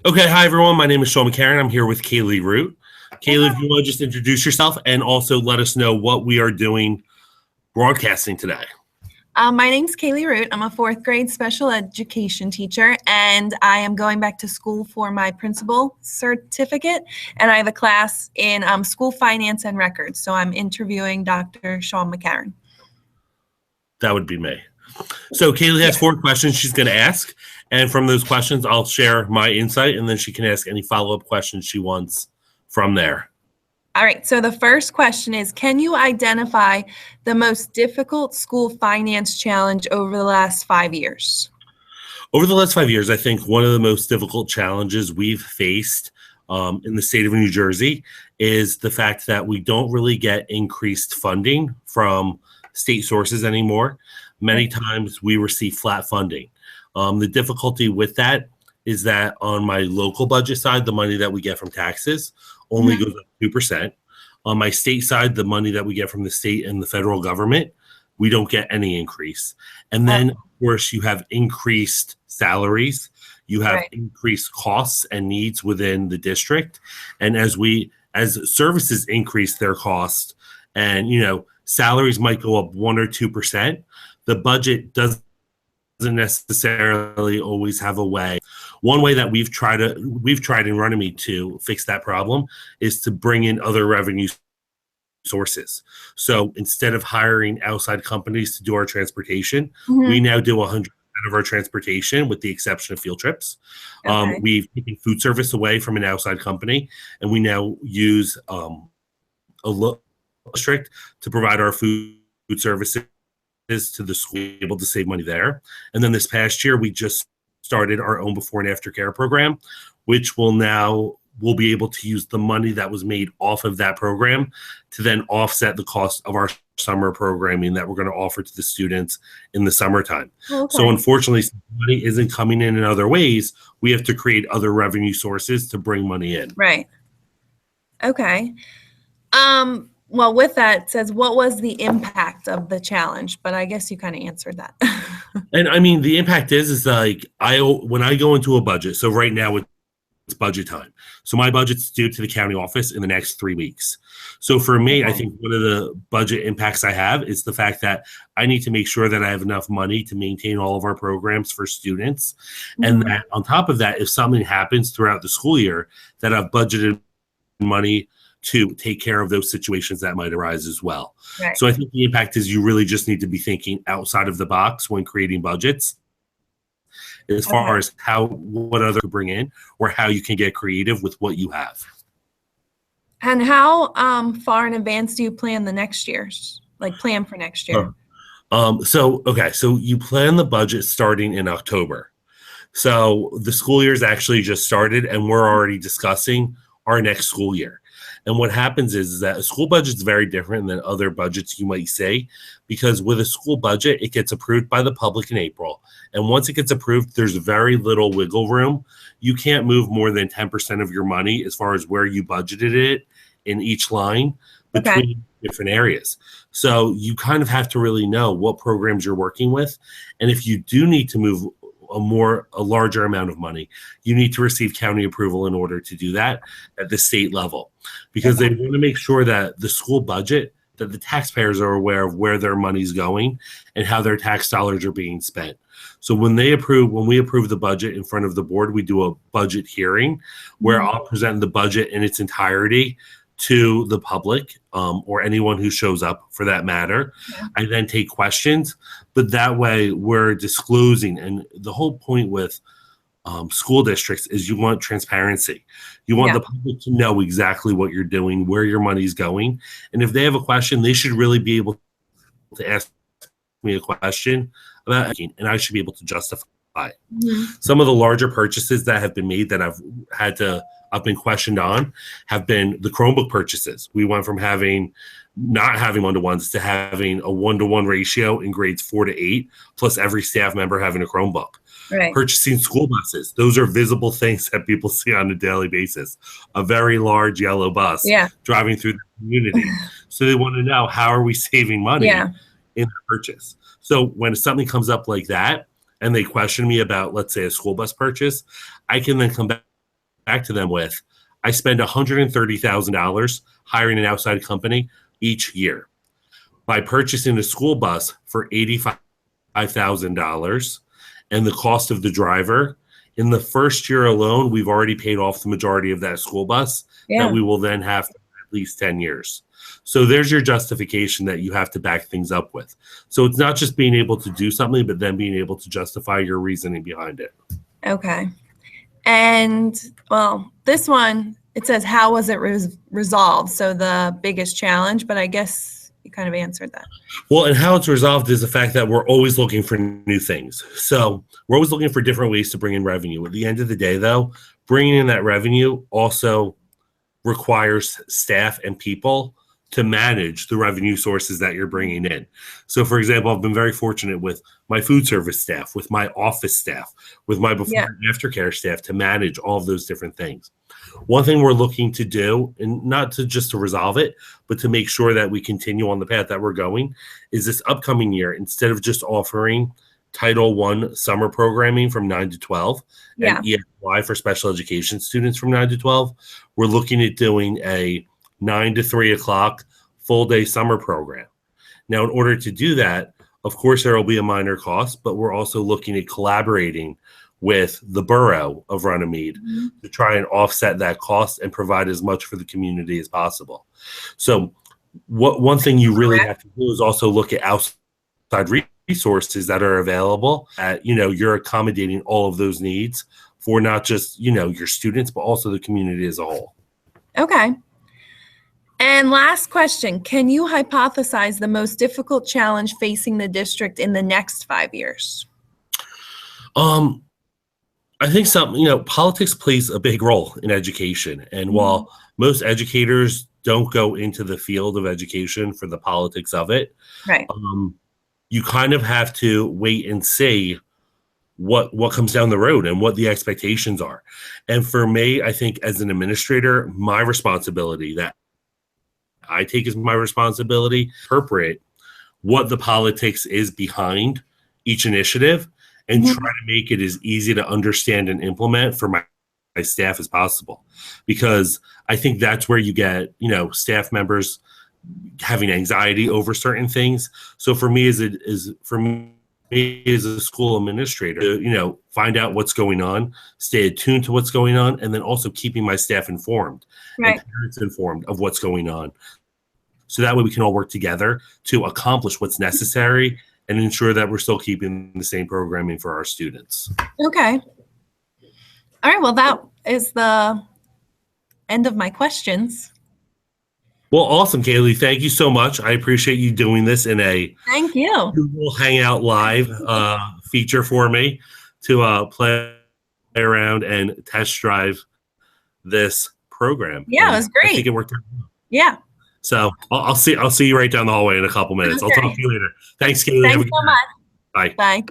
Okay, hi everyone. My name is Sean McCarron. I'm here with Kaylee Root. Kaylee, if you want to just introduce yourself and also let us know what we are doing broadcasting today. My name's Kaylee Root. I'm a fourth grade special education teacher, and I am going back to school for my principal certificate, and I have a class in school finance and records. So I'm interviewing Dr. Sean McCarron. That would be me. So Kaylee has 4 questions she's going to ask, and from those questions, I'll share my insight, and then she can ask any follow-up questions she wants from there. All right, so the first question is, can you identify the most difficult school finance challenge over the last 5 years? Over the last 5 years, I think one of the most difficult challenges we've faced in the state of New Jersey is the fact that we don't really get increased funding from state sources anymore. Many times we receive flat funding. The difficulty with that is that on my local budget side, the money that we get from taxes only goes up 2%. On my state side, the money that we get from the state and the federal government, we don't get any increase. And then, of course, you have increased salaries. You have increased costs and needs within the district. And as services increase their cost and, salaries might go up 1 or 2%, the budget doesn't necessarily always have a way. One way that we've tried in Runnymede to fix that problem is to bring in other revenue sources. So instead of hiring outside companies to do our transportation, we now do 100% of our transportation with the exception of field trips. We've taken food service away from an outside company, and we now use a local district to provide our food services to the school, able to save money there. And then this past year, we just started our own before and after care program, which we'll be able to use the money that was made off of that program to then offset the cost of our summer programming that we're going to offer to the students in the summertime. So unfortunately, money isn't coming in other ways. We have to create other revenue sources to bring money in. Right. Okay. Well, with that, it says, what was the impact of the challenge? But I guess you kind of answered that. And I mean, the impact is like, when I go into a budget, so right now it's budget time. So my budget's due to the county office in the next 3 weeks. So for me, I think one of the budget impacts I have is the fact that I need to make sure that I have enough money to maintain all of our programs for students. And that on top of that, if something happens throughout the school year, that I've budgeted money to take care of those situations that might arise as well. So I think the impact is you really just need to be thinking outside of the box when creating budgets as far as what other to bring in or how you can get creative with what you have. And how far in advance do you plan the next year's, plan for next year? So you plan the budget starting in October. So the school year is actually just started and we're already discussing our next school year. And what happens is that a school budget is very different than other budgets you might say, because with a school budget, it gets approved by the public in April. And once it gets approved, there's very little wiggle room. You can't move more than 10% of your money as far as where you budgeted it in each line between different areas. So you kind of have to really know what programs you're working with. And if you do need to move a larger amount of money, you need to receive county approval in order to do that at the state level, because they want to make sure that the school budget, that the taxpayers are aware of where their money's going and how their tax dollars are being spent. So when we approve the budget in front of the board, we do a budget hearing where I'll present the budget in its entirety to the public or anyone who shows up for that matter. I then take questions, but that way we're disclosing. And the whole point with school districts is you want transparency. You want the public to know exactly what you're doing, where your money's going. And if they have a question, they should really be able to ask me a question about it, and I should be able to justify it. Some of the larger purchases that have been made that I've been questioned on have been the Chromebook purchases. We went from not having one-to-ones to having a 1-to-1 ratio in grades 4 to 8, plus every staff member having a Chromebook. Purchasing school buses. Those are visible things that people see on a daily basis. A very large yellow bus driving through the community. So they want to know, how are we saving money in the purchase? So when something comes up like that and they question me about, let's say, a school bus purchase, I can then come back back to them with, I spend $130,000 hiring an outside company each year. By purchasing a school bus for $85,000 and the cost of the driver, in the first year alone, we've already paid off the majority of that school bus that we will then have for at least 10 years. So there's your justification that you have to back things up with. So it's not just being able to do something, but then being able to justify your reasoning behind it. Okay. And, well, this one, it says, how was it resolved? So the biggest challenge, but I guess you kind of answered that. Well, and how it's resolved is the fact that we're always looking for new things. So we're always looking for different ways to bring in revenue. At the end of the day, though, bringing in that revenue also requires staff and people to manage the revenue sources that you're bringing in. So, for example, I've been very fortunate with my food service staff, with my office staff, with my before and aftercare staff to manage all of those different things. One thing we're looking to do, and not to just to resolve it, but to make sure that we continue on the path that we're going, is this upcoming year, instead of just offering Title I summer programming from 9 to 12 and ESY for special education students from 9 to 12, we're looking at doing a 9 to 3 o'clock full day summer program. Now, in order to do that, of course, there will be a minor cost, but we're also looking at collaborating with the borough of Runnymede to try and offset that cost and provide as much for the community as possible. So one thing you really have to do is also look at outside resources that are available. You're accommodating all of those needs for not just, your students, but also the community as a whole. Okay. And last question, can you hypothesize the most difficult challenge facing the district in the next 5 years? I think politics plays a big role in education. And while most educators don't go into the field of education for the politics of it, you kind of have to wait and see what comes down the road and what the expectations are. And for me, I think as an administrator, my responsibility that I take as my responsibility, interpret what the politics is behind each initiative and try to make it as easy to understand and implement for my staff as possible. Because I think that's where you get, staff members having anxiety over certain things. So for me as a school administrator, find out what's going on, stay attuned to what's going on, and then also keeping my staff informed and parents informed of what's going on. So that way we can all work together to accomplish what's necessary and ensure that we're still keeping the same programming for our students. Okay. All right. Well, that is the end of my questions. Well, awesome, Kaylee. Thank you so much. I appreciate you doing this in a Thank you. Google Hangout Live feature for me to play around and test drive this program. Yeah, it was great. I think it worked out. Yeah. So I'll see you right down the hallway in a couple minutes. Okay. I'll talk to you later. Thanks, Kaylee. Thanks so much. Bye. Bye.